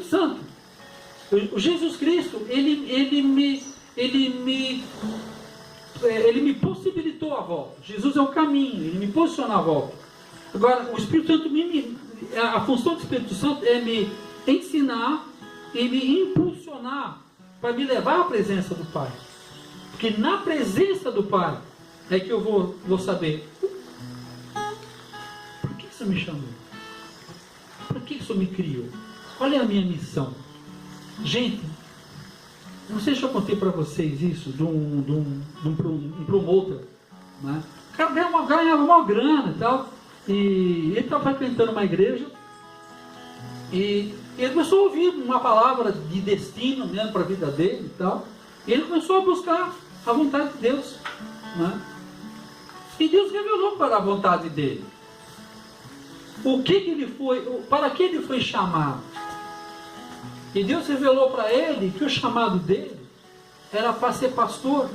Santo. O Jesus Cristo, ele me possibilitou a volta. Jesus é o caminho, ele me posiciona a volta. Agora, o Espírito Santo, a função do Espírito Santo é me ensinar e me impulsionar para me levar à presença do Pai. Porque na presença do Pai é que eu vou saber por que isso me chamou? Por que isso me criou? Qual é a minha missão? Gente, não sei se eu contei para vocês isso de um promotor, né? O cara ganhava uma grana e tal, e ele estava frequentando uma igreja, e ele começou a ouvir uma palavra de destino mesmo para a vida dele e tal, e ele começou a buscar a vontade de Deus, né? E Deus revelou para a vontade dele. Para que ele foi chamado? E Deus revelou para ele que o chamado dele era para ser pastor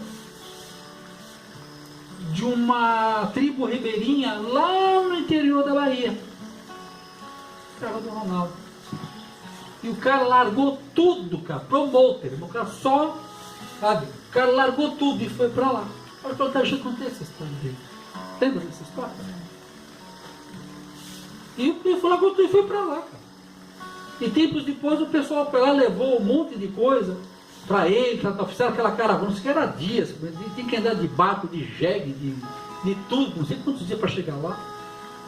de uma tribo ribeirinha lá no interior da Bahia. Terra do Ronaldo. E o cara largou tudo, cara, promoter, o cara só, sabe, o cara largou tudo e foi para lá. Olha quanto a gente contou essa história dele. Lembra dessa história? E ele largou tudo e foi para lá, cara. E tempos depois o pessoal foi lá, levou um monte de coisa para ele, fizeram aquela caravana, isso que era dias, tem que andar de barco, de jegue, de tudo, não sei quantos dias para chegar lá,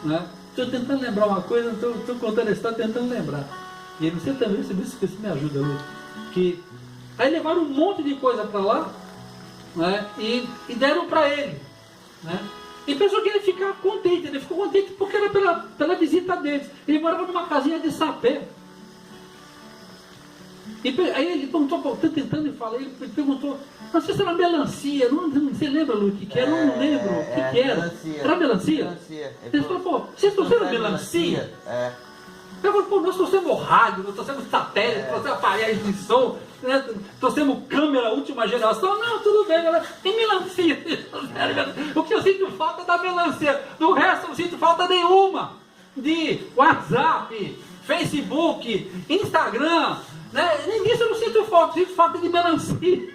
né? Estou tentando lembrar uma coisa, estou contando a história, tentando lembrar. E não sei também, se me ajuda, Lu. Aí levaram um monte de coisa para lá, né? E deram para ele, né? E pensou que ele ia ficar contente, ele ficou contente porque era pela visita deles. Ele morava numa casinha de sapé. Aí ele perguntou, tentando falar, ele perguntou, não sei se era melancia, você lembra, Lu, que era? Eu não lembro, o que era? Melancia. Era melancia? Melancia. Ele falou, pô, vocês trouxeram melancia? Eu falei, pô, nós trouxemos rádio, nós trouxemos satélite, nós trouxemos aparelho de som, né? Trouxemos câmera última geração, não, tudo bem, galera, tem melancia. O que eu sinto falta é da melancia, do resto eu não sinto falta nenhuma, de WhatsApp, Facebook, Instagram, né? Nem isso eu não sinto falta de melancia.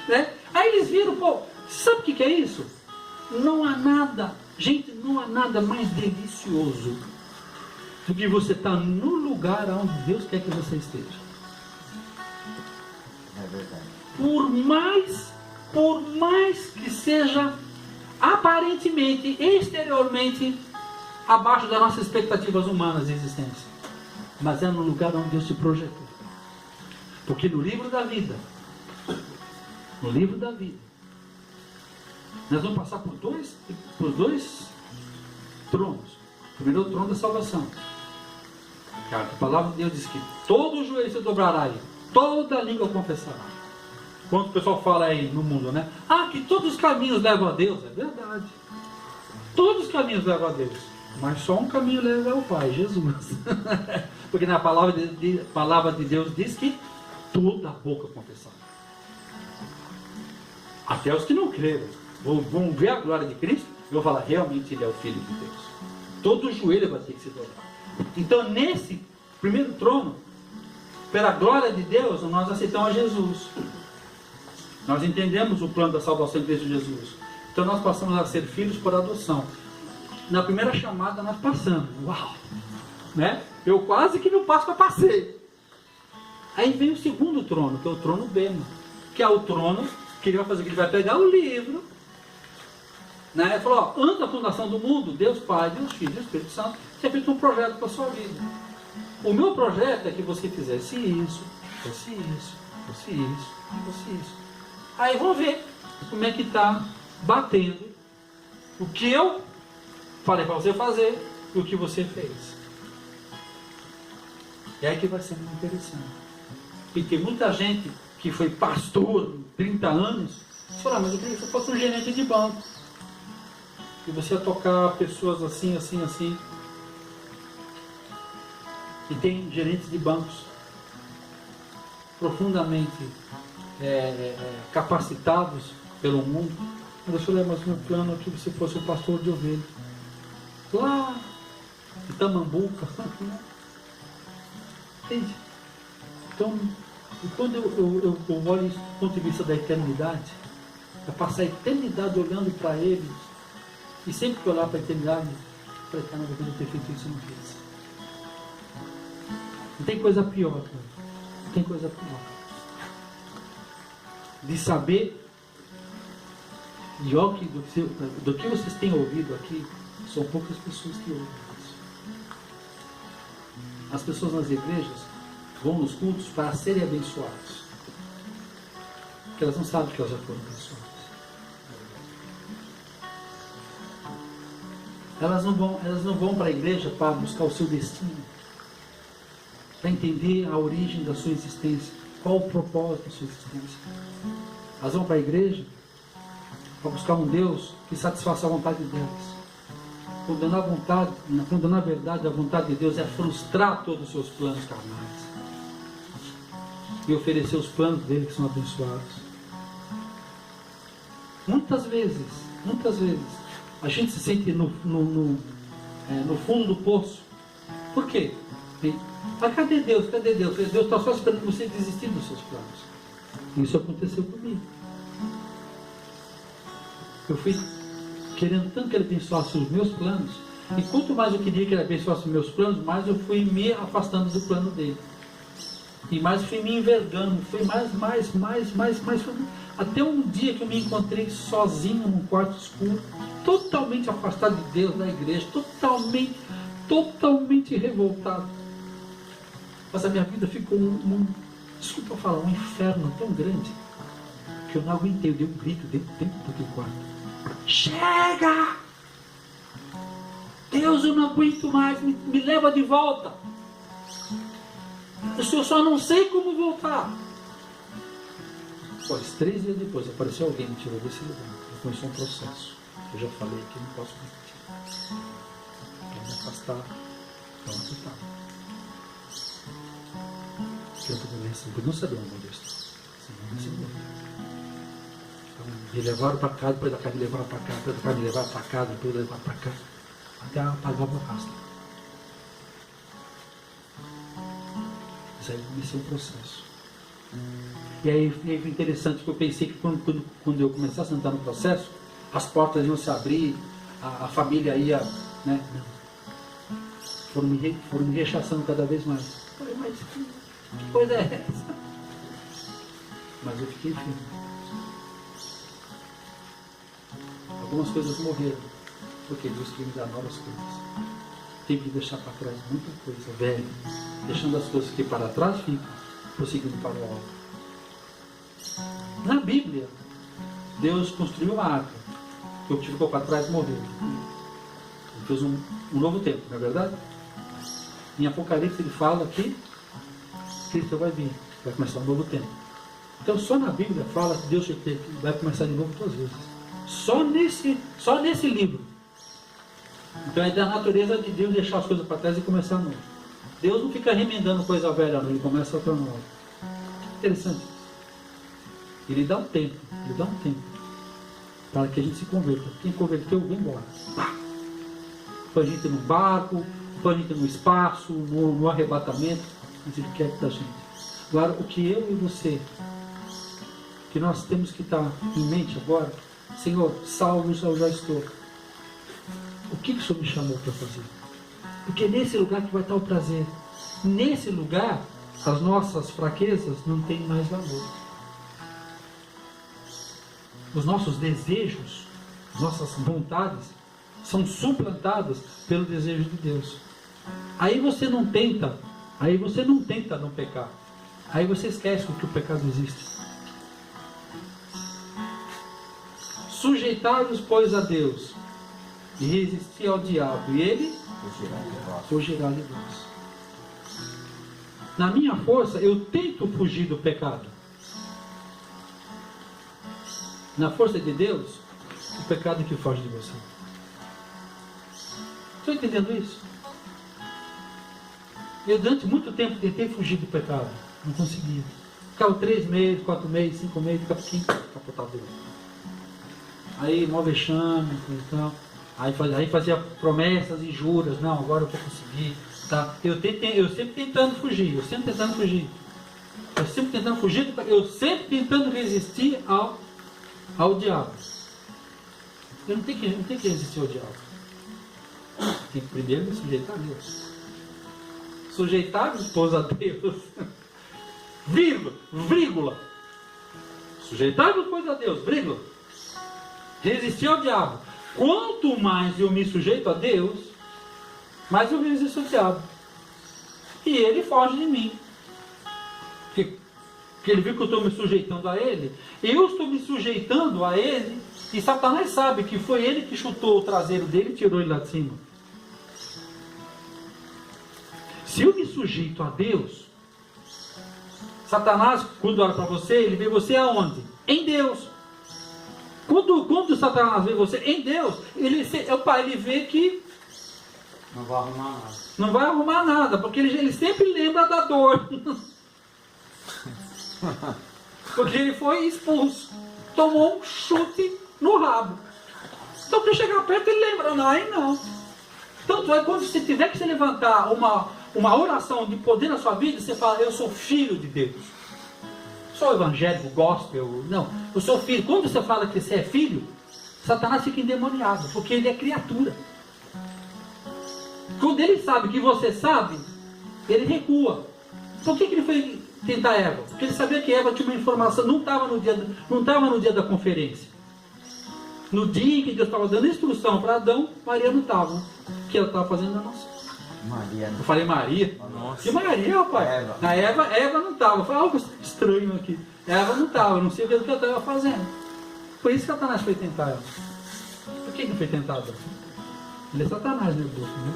Né? Aí eles viram, pô, sabe o que é isso? Não há nada, gente, não há nada mais delicioso do que você estar no lugar onde Deus quer que você esteja. É verdade. Por mais que seja aparentemente, exteriormente, abaixo das nossas expectativas humanas de existência. Mas é no lugar onde Deus te projetou. Porque no livro da vida, nós vamos passar por dois tronos. Primeiro é o trono da salvação. Cara, a palavra de Deus diz que todo o joelho se dobrará e toda a língua confessará. Quando o pessoal fala aí no mundo, né? Ah, que todos os caminhos levam a Deus. É verdade. Todos os caminhos levam a Deus. Mas só um caminho leva ao Pai, Jesus. Porque na palavra de Deus diz que toda a boca confessará. Até os que não creram vão ver a glória de Cristo e vão falar, realmente Ele é o Filho de Deus. Todo joelho vai ter que se dobrar. Então nesse primeiro trono, pela glória de Deus, nós aceitamos a Jesus. Nós entendemos o plano da salvação em Cristo Jesus. Então nós passamos a ser filhos por adoção. Na primeira chamada nós passamos. Uau! Né? Eu quase que não passo, mas passei. Aí vem o segundo trono, que é o trono Bema. Que é o trono que ele vai fazer, que ele vai pegar o livro, né? Ele falou, ó, antes da fundação do mundo, Deus Pai, Deus Filho, Deus Espírito Santo, tinha feito um projeto para a sua vida. O meu projeto é que você fizesse isso, fosse isso, fosse isso, fosse isso. Aí vamos ver como é que está batendo o que eu falei para você fazer e o que você fez. É aí que vai ser muito interessante. Porque muita gente que foi pastor 30 anos, fala, mas eu queria que você fosse um gerente de banco. E você ia tocar pessoas assim, assim, assim. E tem gerentes de bancos profundamente capacitados pelo mundo. Mas eu falei, mas meu plano é que você fosse um pastor de ovelha. Lá em Tamambuca. Entende? Então, quando eu olho isso do ponto de vista da eternidade, é passar a eternidade olhando para Ele, e sempre que eu olhar para a eternidade, para a caramba, eu podia ter feito isso e não fiz. Não tem coisa pior, cara. Não tem coisa pior. De saber, e do que vocês têm ouvido aqui, são poucas pessoas que ouvem isso. As pessoas nas igrejas vão nos cultos para serem abençoados. Porque elas não sabem que elas já foram abençoadas. Elas não vão para a igreja para buscar o seu destino, para entender a origem da sua existência, qual o propósito da sua existência. Elas vão para a igreja para buscar um Deus que satisfaça a vontade delas. Quando na verdade a vontade de Deus é frustrar todos os seus planos carnais e oferecer os planos dele que são abençoados. Muitas vezes, a gente se sente no fundo do poço. Por quê? Mas cadê Deus? Cadê Deus? Deus está só esperando você desistir dos seus planos. Isso aconteceu comigo. Eu fui querendo tanto que Ele abençoasse os meus planos, e quanto mais eu queria que Ele abençoasse os meus planos, mais eu fui me afastando do plano dele. E mais fui me envergando, foi mais, até um dia que eu me encontrei sozinho num quarto escuro, totalmente afastado de Deus, da igreja, totalmente revoltado. Mas a minha vida ficou desculpa falar, um inferno tão grande, que eu não aguentei, eu dei um grito dentro daquele quarto. Chega! Deus, eu não aguento mais, me leva de volta. Eu só não sei como voltar. Pois 3 dias depois apareceu alguém e me tirou desse lugar. Eu começou um processo. Eu já falei que não posso repetir. Quero me afastar de onde eu estava. Eu não sabia onde eu estava. Me levaram para cá, depois da casa me levaram para cá, depois da casa me levaram para cá, depois levaram para cá, até apagar o rastro. Mas aí comecei um processo. E aí foi interessante que eu pensei que quando eu começasse a entrar no processo, as portas iam se abrir, a família ia, né? Foram me rechaçando cada vez mais. Eu falei, mas que coisa é essa? Mas eu fiquei firme. Algumas coisas morreram, porque Deus quer me dar novas coisas. Tem que deixar para trás muita coisa velha, deixando as coisas que para trás ficam, prosseguindo para o alto. Na Bíblia, Deus construiu uma arca, que o que ficou para trás morreu. Ele fez um novo tempo, não é verdade? Em Apocalipse ele fala que Cristo vai vir, vai começar um novo tempo. Então só na Bíblia fala que Deus vai começar de novo 2 vezes. Só nesse livro. Então é da natureza de Deus deixar as coisas para trás e começar novo. Deus não fica remendando coisa velha, não. Ele começa outra nova. Interessante. Ele dá um tempo. Para que a gente se converta. Quem converteu, vem embora. Põe a gente no barco, põe a gente no espaço, no arrebatamento. Mas Ele quer da gente. Agora, o que eu e você, que nós temos que estar em mente agora, Senhor, salvos eu já estou. O que o Senhor me chamou para fazer? Porque é nesse lugar que vai estar o prazer. Nesse lugar, as nossas fraquezas não têm mais valor. Os nossos desejos, nossas vontades, são suplantadas pelo desejo de Deus. Aí você não tenta não pecar. Aí você esquece que o pecado existe. Sujeitai-vos, pois, a Deus, e resistir ao diabo, e ele fugirá de vós. Na minha força, eu tento fugir do pecado. Na força de Deus, o pecado é que foge de você. Estão entendendo isso? Eu durante muito tempo tentei fugir do pecado. Não conseguia. Ficava 3 meses, 4 meses, 5 meses, ficava 5 capotado dele. Aí, mó vexame e tal. Aí fazia promessas e juras. Não, agora eu vou conseguir. Tá? Eu sempre tentando fugir. Eu sempre tentando fugir, eu sempre tentando resistir ao diabo. Eu não tenho que resistir ao diabo. Tem que primeiro me sujeitar a Deus. Sujeitar a esposa a Deus. Vírgula. Sujeitar a esposa a Deus, vírgula. Resistir ao diabo. Quanto mais eu me sujeito a Deus, mais eu resisto ao diabo. E ele foge de mim. Porque ele viu que eu estou me sujeitando a ele. Eu estou me sujeitando a ele. E Satanás sabe que foi ele que chutou o traseiro dele e tirou ele lá de cima. Se eu me sujeito a Deus, Satanás, quando olha para você, ele vê você aonde? Em Deus. Quando Satanás vê você em Deus, ele vê que não vai arrumar nada. Não vai arrumar nada, porque ele sempre lembra da dor. Porque ele foi expulso. Tomou um chute no rabo. Então, para chegar perto, ele lembra, não. Tanto é quando você tiver que se levantar uma oração de poder na sua vida, você fala, eu sou filho de Deus. Sou evangélico, gospel, não. Eu sou filho. Quando você fala que você é filho, Satanás fica endemoniado, porque ele é criatura. Quando ele sabe que você sabe, ele recua. Por que ele foi tentar Eva? Porque ele sabia que Eva tinha uma informação, não estava no dia da conferência. No dia em que Deus estava dando instrução para Adão, Maria não estava. O que ela estava fazendo na nossa? Maria. Eu falei Maria? Nossa. Que Maria, rapaz? Eva. Na Eva não estava. Foi algo estranho aqui. Eva não estava, não sei o que ela estava fazendo. Por isso que Satanás foi tentar ela. Por que ele foi tentado? Ele é Satanás, nervoso, né?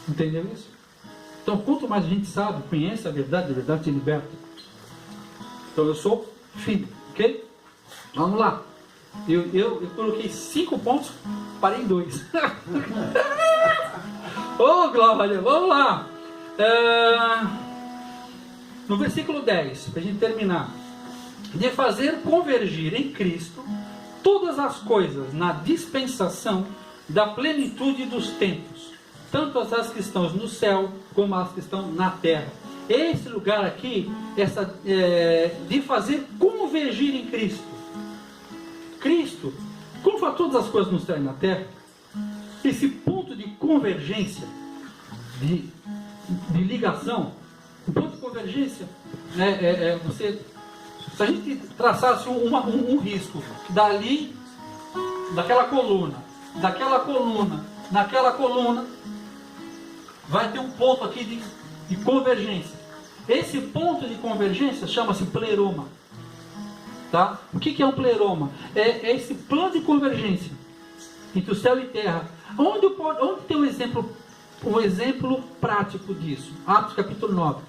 Entendeu isso? Então, quanto mais a gente sabe, conhece a verdade te liberta. Então, eu sou filho, ok? Vamos lá. Eu coloquei 5 pontos, parei em 2. Ô, glória, vamos lá. No versículo 10, para a gente terminar. De fazer convergir em Cristo todas as coisas na dispensação da plenitude dos tempos, tanto as que estão no céu como as que estão na terra. Esse lugar aqui, de fazer convergir em Cristo. Cristo, como faz todas as coisas no céu e na terra, esse ponto de convergência, de ligação, o ponto de convergência, se a gente traçasse um risco, dali, daquela coluna, naquela coluna, vai ter um ponto aqui de convergência. Esse ponto de convergência chama-se pleroma. Tá? O que é um pleroma? É esse plano de convergência entre o céu e terra. Onde tem um exemplo prático disso? Atos capítulo 9.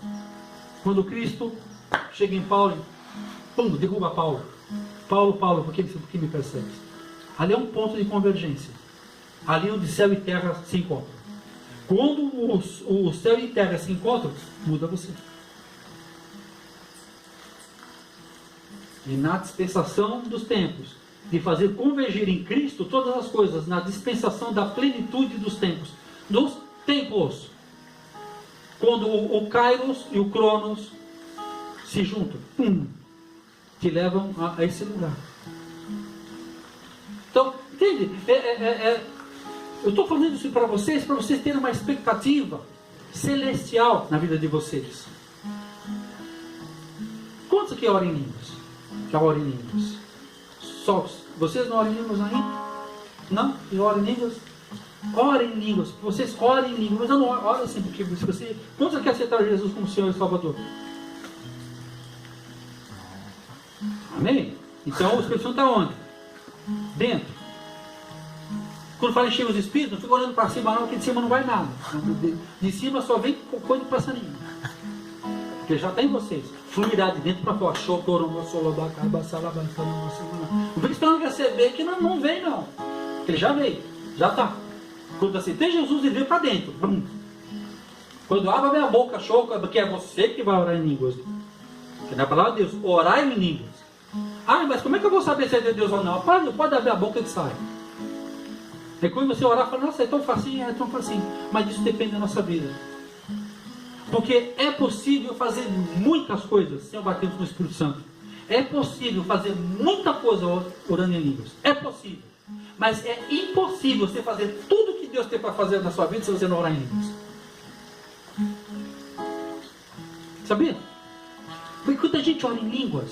Quando Cristo chega em Paulo e derruba Paulo. Paulo, por que me persegues? Ali é um ponto de convergência. Ali onde céu e terra se encontram. Quando o céu e terra se encontram, muda você. E na dispensação dos tempos, de fazer convergir em Cristo todas as coisas, na dispensação da plenitude dos tempos. Dos tempos. Quando o Kairos e o Cronos se juntam, te levam a esse lugar. Então, entende? Eu estou fazendo isso para vocês terem uma expectativa celestial na vida de vocês. Quantos aqui oram em línguas? Já oram em línguas? Só vocês não oram em línguas ainda? Não? E oram em línguas? Orem em línguas. Vocês orem em línguas. Mas eu não oro assim, porque se você... Quantos aqui aceitaram Jesus como Senhor e Salvador? Amém? Então o Espírito Santo está onde? Dentro. Quando fala encher os Espíritos, não fica olhando para cima não, porque de cima não vai nada. De cima só vem coisa de passarinho. Porque já está em vocês. Fluirá de dentro para fora. Não fica esperando receber, que não vem não. Ele já veio. Já está. Quando aceitei Jesus, ele veio para dentro. Quando abre a minha boca, porque é você que vai orar em línguas. Porque na palavra de Deus, orar em línguas. Ah, mas como é que eu vou saber se é de Deus ou não? Pode abrir a boca que sai. E quando você orar, fala, nossa, é tão facinho. Mas isso depende da nossa vida. Porque é possível fazer muitas coisas sem batermos no Espírito Santo. É possível fazer muita coisa orando em línguas. É possível. Mas é impossível você fazer tudo que Deus tem para fazer na sua vida se você não orar em línguas. Sabia? Porque quando a gente ora em línguas,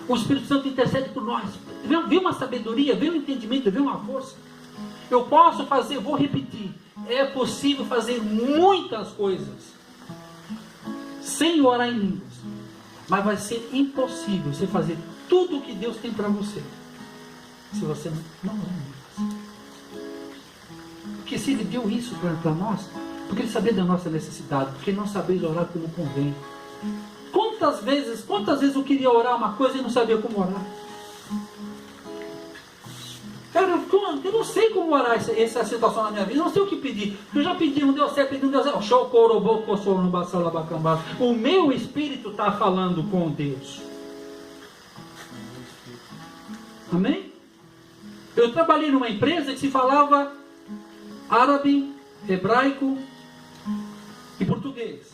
o Espírito Santo intercede por nós. Vê uma sabedoria, vê um entendimento, vê uma força. Eu posso fazer, vou repetir. É possível fazer muitas coisas sem orar em línguas. Mas vai ser impossível você fazer tudo o que Deus tem para você se você não orar em línguas. Porque se Ele deu isso para nós, porque Ele sabia da nossa necessidade, porque não sabeis orar como convém. Quantas vezes eu queria orar uma coisa e não sabia como orar? Cara, eu não sei como orar essa situação na minha vida, eu não sei o que pedir. Eu já pedi, não deu certo, pedi, não deu certo. O meu espírito está falando com Deus. Amém? Eu trabalhei numa empresa que se falava árabe, hebraico e português.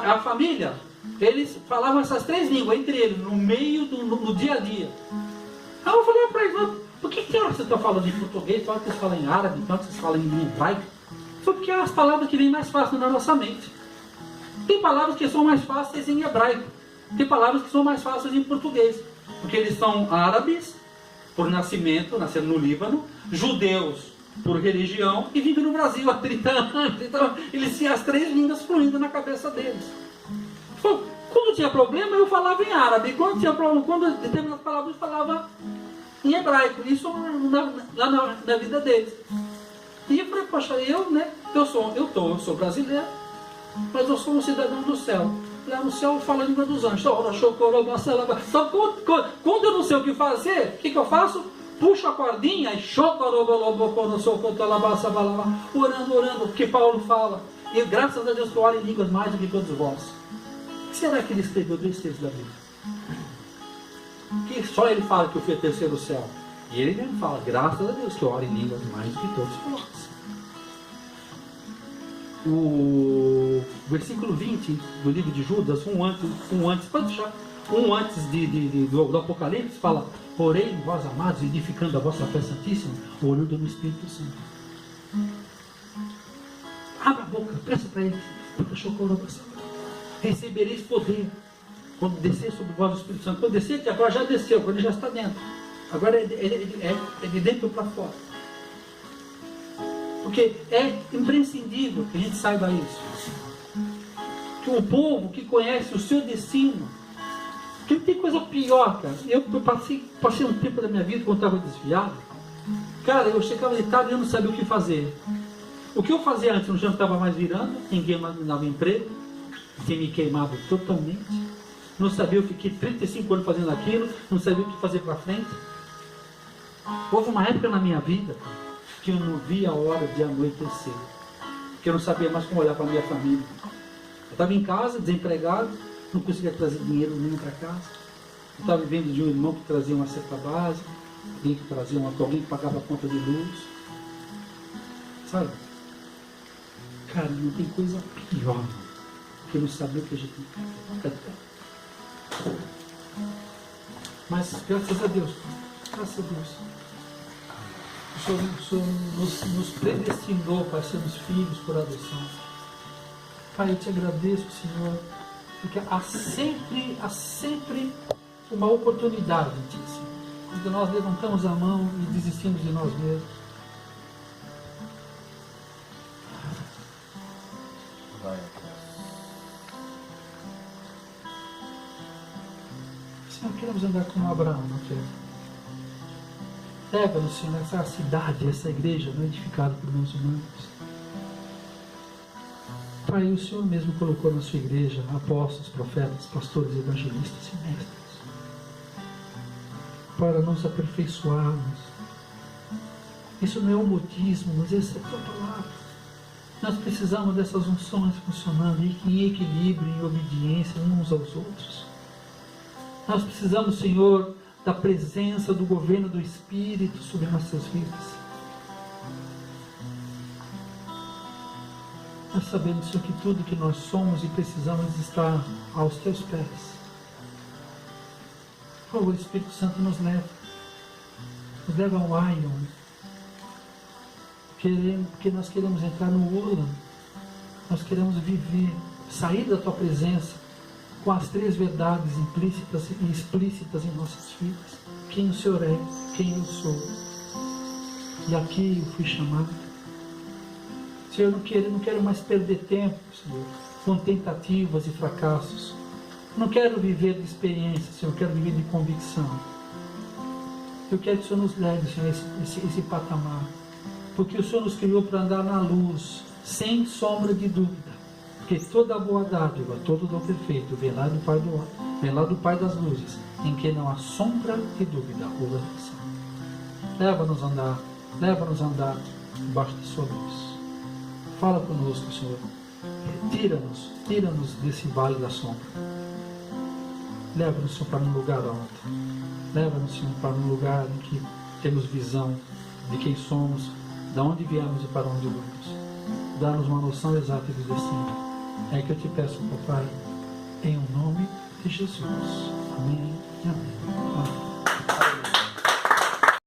A família, eles falavam essas três línguas entre eles, no dia a dia. Aí eu falei para eles, por que você está falando em português, para que vocês falam em árabe, então vocês falam em hebraico? Foi porque é as palavras que vêm mais fácil na nossa mente. Tem palavras que são mais fáceis em hebraico, tem palavras que são mais fáceis em português, porque eles são árabes, por nascimento, nasceram no Líbano, judeus, por religião, e vivem no Brasil há 30 anos. Então, eles tinham as três línguas fluindo na cabeça deles. Quando tinha problema, eu falava em árabe. Quando tinha problema, quando determinadas palavras, eu falava em hebraico. Isso lá na vida deles. E eu falei, poxa, eu sou brasileiro, mas eu sou um cidadão do céu. Lá no céu eu falo a língua dos anjos. Então, quando eu não sei o que fazer, o que eu faço? Puxo a cordinha e orando, porque Paulo fala. E graças a Deus que eu oro em línguas mais do que todos vós. O que será que ele escreveu 2 terços da Bíblia? Que só ele fala que eu fui a terceiro céu. E ele mesmo fala, graças a Deus que eu oro em línguas mais do que todos vós. O versículo 20 do livro de Judas, pode deixar, antes do Apocalipse, fala: porém, vós amados, edificando a vossa fé santíssima, orando no Espírito Santo. Abra a boca, peça para ele, recebereis poder quando descer sobre vós o Espírito Santo. Quando descer, agora já desceu, agora ele já está dentro. Agora é de dentro para fora. Porque é imprescindível que a gente saiba isso. Que o povo que conhece o seu destino, que não tem coisa pior, cara. Eu passei um tempo da minha vida quando estava desviado. Cara, eu chegava de tarde e eu não sabia o que fazer. O que eu fazia antes, já não estava mais virando, ninguém mais me dava emprego, tinha me queimado totalmente. Não sabia, eu fiquei 35 anos fazendo aquilo, não sabia o que fazer para frente. Houve uma época na minha vida que eu não via a hora de anoitecer, que eu não sabia mais como olhar para a minha família. Eu estava em casa, desempregado, não conseguia trazer dinheiro nenhum para casa. Eu estava vivendo de um irmão que trazia uma certa base, alguém que trazia alguém que pagava a conta de luz. Sabe? Cara, não tem coisa pior do que não saber o que a gente tem que fazer. Mas graças a Deus, o Senhor nos predestinou para sermos filhos por adoção. Pai, eu te agradeço, Senhor, porque há sempre uma oportunidade em Ti, Senhor, quando nós levantamos a mão e desistimos de nós mesmos. Senhor, queremos andar como Abraão na fé. Pega-nos, Senhor, essa cidade, essa igreja não é edificada por mãos humanas. Pai, o Senhor mesmo colocou na sua igreja apóstolos, profetas, pastores, evangelistas e mestres para nos aperfeiçoarmos. Isso não é um modismo, mas essa é a tua palavra. Nós precisamos dessas unções funcionando em equilíbrio, em obediência uns aos outros. Nós precisamos, Senhor, da presença do governo do Espírito sobre nossas vidas. Nós sabemos, Senhor, que tudo que nós somos e precisamos está aos teus pés. Por favor, Espírito Santo nos leva ao Aion, porque nós queremos entrar no Ulam, nós queremos viver, sair da tua presença com as três verdades implícitas e explícitas em nossas vidas. Quem o Senhor é, quem eu sou. E aqui eu fui chamado. Senhor, eu não quero mais perder tempo, Senhor, com tentativas e fracassos. Não quero viver de experiência, Senhor, eu quero viver de convicção. Eu quero que o Senhor nos leve, Senhor, a esse patamar. Porque o Senhor nos criou para andar na luz, sem sombra de dúvida. Porque toda a boa dádiva, todo dom perfeito, vem lá do Pai das luzes, em que não há sombra de dúvida ou relação. Leva-nos a andar debaixo da sua luz. Fala conosco, Senhor. Tira-nos desse vale da sombra. Leva-nos, Senhor, para um lugar alto. Leva-nos, Senhor, para um lugar em que temos visão de quem somos, de onde viemos e para onde vamos. Dá-nos uma noção exata do destino. É que eu te peço, Pai, em o nome de Jesus. Amém e amém. Amém.